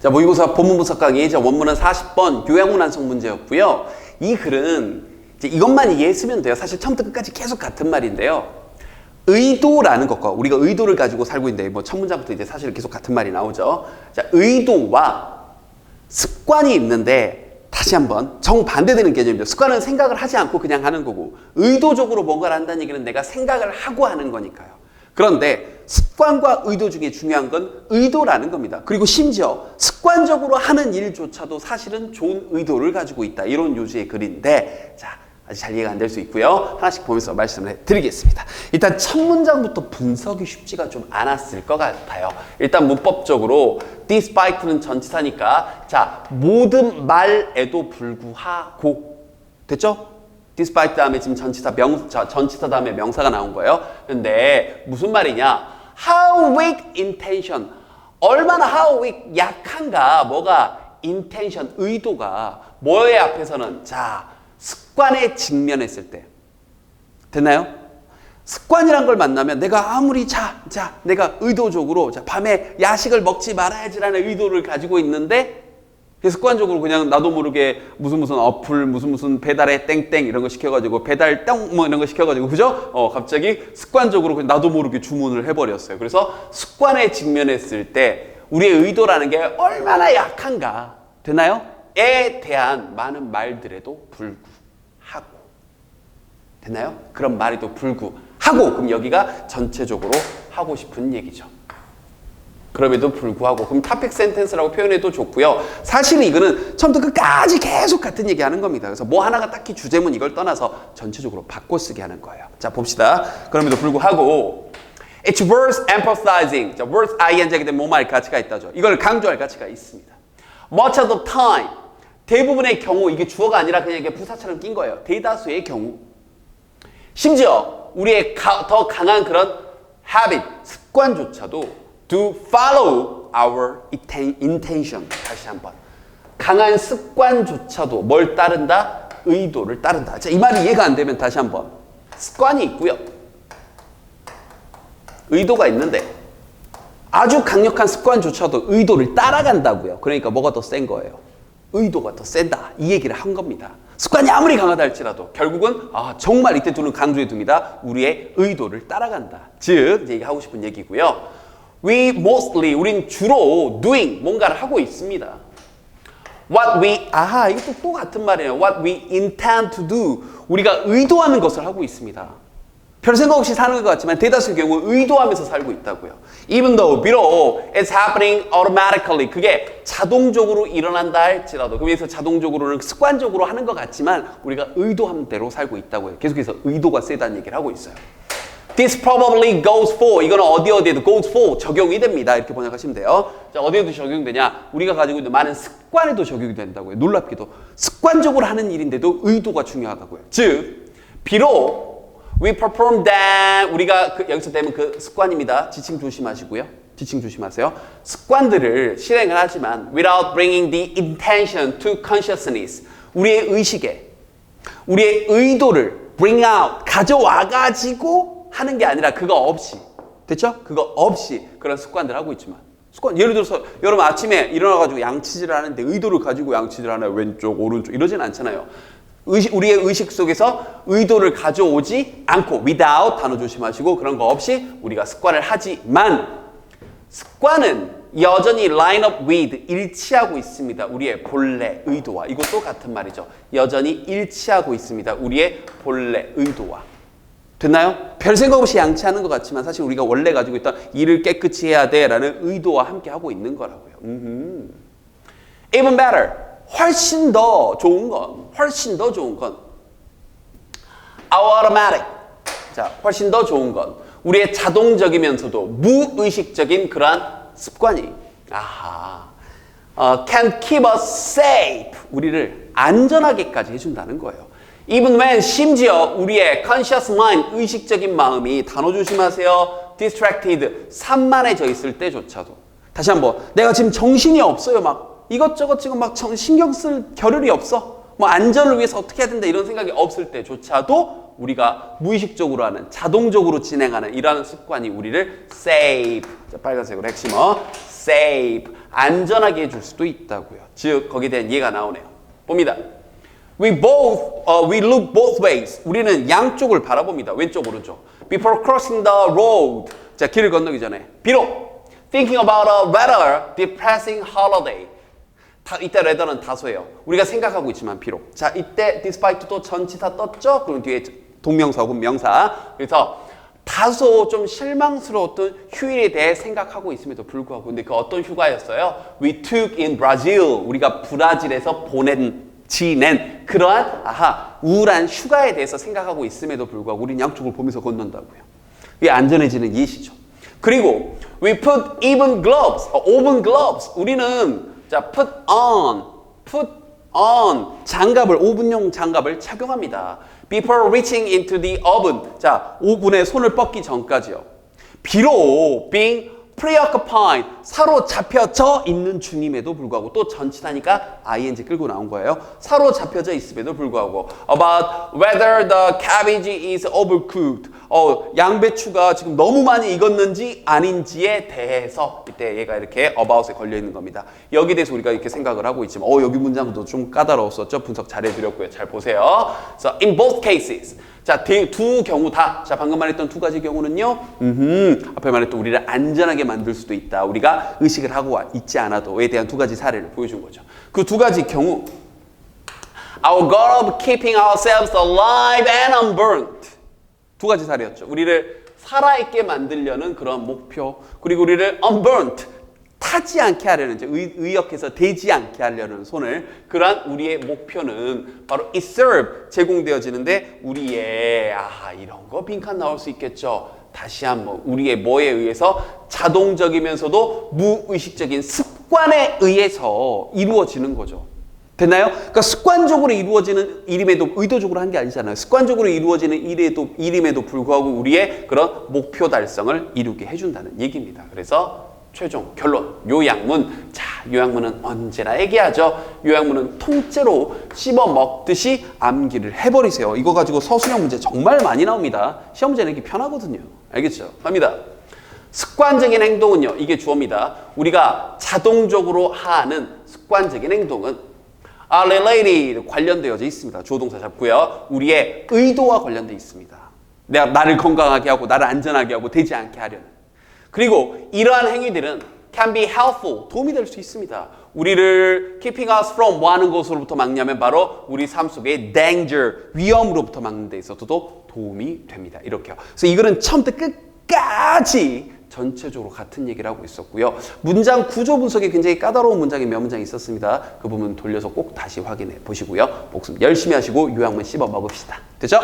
자, 모의고사 본문 분석 강의 원문은 40번 요양문 완성 문제였고요. 이 글은 이제 이것만 이해했으면 돼요. 사실 처음부터 끝까지 계속 같은 말인데요. 의도라는 것과 우리가 의도를 가지고 살고 있는데 뭐 첫 문장부터 이제 사실 계속 같은 말이 나오죠. 자, 의도와 습관이 있는데 다시 한번 정반대되는 개념입니다. 습관은 생각을 하지 않고 그냥 하는 거고 의도적으로 뭔가를 한다는 얘기는 내가 생각을 하고 하는 거니까요. 그런데 습관과 의도 중에 중요한 건 의도라는 겁니다. 그리고 심지어 습관적으로 하는 일조차도 사실은 좋은 의도를 가지고 있다. 이런 요지의 글인데 자, 아직 잘 이해가 안 될 수 있고요. 하나씩 보면서 말씀을 해드리겠습니다. 일단 첫 문장부터 분석이 쉽지가 좀 않았을 것 같아요. 일단 문법적으로 despite는 전치사니까 자, 모든 말에도 불구하고 됐죠? despite 다음에 지금 전치사 다음에 명사가 나온 거예요. 근데 무슨 말이냐? How weak intention. 얼마나 how weak 약한가? 뭐가 intention 의도가 뭐의 앞에서는 자, 습관에 직면했을 때. 됐나요? 습관이란 걸 만나면 내가 아무리 내가 의도적으로 밤에 야식을 먹지 말아야지라는 의도를 가지고 있는데 습관적으로 그냥 나도 모르게 무슨 어플 무슨 배달에 땡땡 이런 거 시켜가지고 배달 땡 뭐 이런 거 시켜가지고 그죠? 갑자기 습관적으로 그냥 나도 모르게 주문을 해버렸어요. 그래서 습관에 직면했을 때 우리의 의도라는 게 얼마나 약한가 되나요? 에 대한 많은 말들에도 불구하고 됐나요? 그런 말에도 불구하고 그럼 여기가 전체적으로 하고 싶은 얘기죠. 그럼에도 불구하고 그럼 topic sentence라고 표현해도 좋고요. 사실은 이거는 처음부터 끝까지 계속 같은 얘기 하는 겁니다. 그래서 뭐 하나가 딱히 주제문 이걸 떠나서 전체적으로 바꿔 쓰게 하는 거예요. 자, 봅시다. 그럼에도 불구하고 it's worth emphasizing. 자, worth ing하게 되면 뭐할 가치가 있다죠. 이걸 강조할 가치가 있습니다. much of the time. 대부분의 경우 이게 주어가 아니라 그냥 이게 부사처럼 낀 거예요. 대다수의 경우. 심지어 우리의 더 강한 그런 habit, 습관조차도 to follow our intention. 다시 한번. 강한 습관조차도 뭘 따른다? 의도를 따른다. 자, 이 말이 이해가 안 되면 다시 한번. 습관이 있고요. 의도가 있는데 아주 강력한 습관조차도 의도를 따라간다고요. 그러니까 뭐가 더 센 거예요? 의도가 더 센다. 이 얘기를 한 겁니다. 습관이 아무리 강하다 할지라도 결국은 정말 이때 두는 강조해 둡니다. 우리의 의도를 따라간다. 즉 이제 하고 싶은 얘기고요. 우린 주로 doing, 뭔가를 하고 있습니다. 이것도 또 같은 말이에요. What we intend to do. 우리가 의도하는 것을 하고 있습니다. 별 생각 없이 사는 것 같지만 대다수의 경우 의도하면서 살고 있다고요. Even though, 비록 it's happening automatically. 그게 자동적으로 일어난다 할지라도 그래서 자동적으로는 습관적으로 하는 것 같지만 우리가 의도한 대로 살고 있다고요. 계속해서 의도가 세다는 얘기를 하고 있어요. This probably goes for. 이거는 어디에도 goes for 적용이 됩니다. 이렇게 번역하시면 돼요. 자, 어디에도 적용되냐? 우리가 가지고 있는 많은 습관에도 적용이 된다고요. 놀랍게도 습관적으로 하는 일인데도 의도가 중요하다고요. 즉, 비록 we perform that 우리가 여기서 되면 그 습관입니다. 지칭 조심하시고요. 지칭 조심하세요. 습관들을 실행을 하지만 without bringing the intention to consciousness. 우리의 의식에 우리의 의도를 bring out 가져와가지고 하는 게 아니라 그거 없이 됐죠? 그거 없이 그런 습관들 하고 있지만 예를 들어서 여러분 아침에 일어나가지고 양치질을 하는데 의도를 가지고 양치질을 하나요? 왼쪽 오른쪽 이러진 않잖아요. 우리의 의식 속에서 의도를 가져오지 않고 without 단어 조심하시고 그런 거 없이 우리가 습관을 하지만 습관은 여전히 line up with 일치하고 있습니다. 우리의 본래 의도와 이것도 같은 말이죠. 여전히 일치하고 있습니다. 우리의 본래 의도와 됐나요? 별 생각 없이 양치하는 것 같지만 사실 우리가 원래 가지고 있던 일을 깨끗이 해야 돼 라는 의도와 함께 하고 있는 거라고요. Even better. 훨씬 더 좋은 건 our automatic. 자, 훨씬 더 좋은 건 우리의 자동적이면서도 무의식적인 그러한 습관이 can keep us safe. 우리를 안전하게까지 해준다는 거예요. Even when 심지어 우리의 conscious mind, 의식적인 마음이 단어 조심하세요. distracted, 산만해져 있을 때조차도. 다시 한번 내가 지금 정신이 없어요. 막 이것저것 지금 막 신경 쓸 겨를이 없어. 뭐 안전을 위해서 어떻게 해야 된다 이런 생각이 없을 때조차도 우리가 무의식적으로 하는 자동적으로 진행하는 이러한 습관이 우리를 save. 자, 빨간색으로 핵심어. save. 안전하게 해줄 수도 있다고요. 즉 거기에 대한 이해가 나오네요. 봅니다. we look both ways. 우리는 양쪽을 바라봅니다. 왼쪽 오른쪽. before crossing the road. 자, 길을 건너기 전에. 비록 thinking about a rather depressing holiday. 이때 rather는 다소예요. 우리가 생각하고 있지만 비록. 자, 이때 despite 또 전치사 떴죠? 그럼 뒤에 동명사 혹은 명사. 그래서 다소 좀 실망스러웠던 휴일에 대해 생각하고 있음에도 불구하고 근데 그 어떤 휴가였어요? We took in Brazil. 우리가 브라질에서 지낸 그러한 우울한 휴가에 대해서 생각하고 있음에도 불구하고 우리는 양쪽을 보면서 건넌다고요. 이게 안전해지는 예시죠. 그리고 we put even gloves, open gloves. 우리는 자 put on 장갑을 오븐용 장갑을 착용합니다. Before reaching into the oven. 자, 오븐에 손을 뻗기 전까지요. 비록 being preoccupied 사로잡혀져 있는 중임에도 불구하고 또 전치사니까 ing 끌고 나온 거예요. 사로잡혀져 있음에도 불구하고 about whether the cabbage is overcooked. 양배추가 지금 너무 많이 익었는지 아닌지에 대해서 이때 얘가 이렇게 about에 걸려 있는 겁니다. 여기에 대해서 우리가 이렇게 생각을 하고 있지만 여기 문장도 좀 까다로웠었죠. 분석 잘 해드렸고요. 잘 보세요. So in both cases. 자, 두 경우 다. 자, 방금 말했던 두 가지 경우는요. 앞에 말했던 우리를 안전하게 만들 수도 있다. 우리가 의식을 하고 있지 않아도에 대한 두 가지 사례를 보여준 거죠. 그 두 가지 경우. Our goal of keeping ourselves alive and unburnt. 두 가지 사례였죠. 우리를 살아있게 만들려는 그런 목표. 그리고 우리를 unburnt. 타지 않게 하려는 의역해서 되지 않게 하려는 손을 그러한 우리의 목표는 바로 it serve 제공되어지는데 우리의 이런 거 빈칸 나올 수 있겠죠. 다시 한번 우리의 뭐에 의해서 자동적이면서도 무의식적인 습관에 의해서 이루어지는 거죠. 됐나요? 그러니까 습관적으로 이루어지는 일임에도 의도적으로 한 게 아니잖아요. 습관적으로 이루어지는 일임에도 불구하고 우리의 그런 목표 달성을 이루게 해준다는 얘기입니다. 그래서 최종 결론 요약문. 자, 요약문은 언제나 얘기하죠. 요약문은 통째로 씹어 먹듯이 암기를 해버리세요. 이거 가지고 서술형 문제 정말 많이 나옵니다. 시험 문제 내기 편하거든요. 알겠죠? 갑니다. 습관적인 행동은요. 이게 주어입니다. 우리가 자동적으로 하는 습관적인 행동은 related 관련되어져 있습니다. 주어동사 잡고요. 우리의 의도와 관련되어 있습니다. 내가 나를 건강하게 하고 나를 안전하게 하고 되지 않게 하려는. 그리고 이러한 행위들은 can be helpful, 도움이 될 수 있습니다. 우리를 keeping us from 뭐 하는 것으로부터 막냐면 바로 우리 삶 속의 danger, 위험으로부터 막는 데 있어서도 도움이 됩니다. 이렇게요. 그래서 이거는 처음부터 끝까지 전체적으로 같은 얘기를 하고 있었고요. 문장 구조 분석에 굉장히 까다로운 문장이 몇 문장이 있었습니다. 그 부분 돌려서 꼭 다시 확인해 보시고요. 복습 열심히 하시고 요약문 씹어 먹읍시다. 됐죠?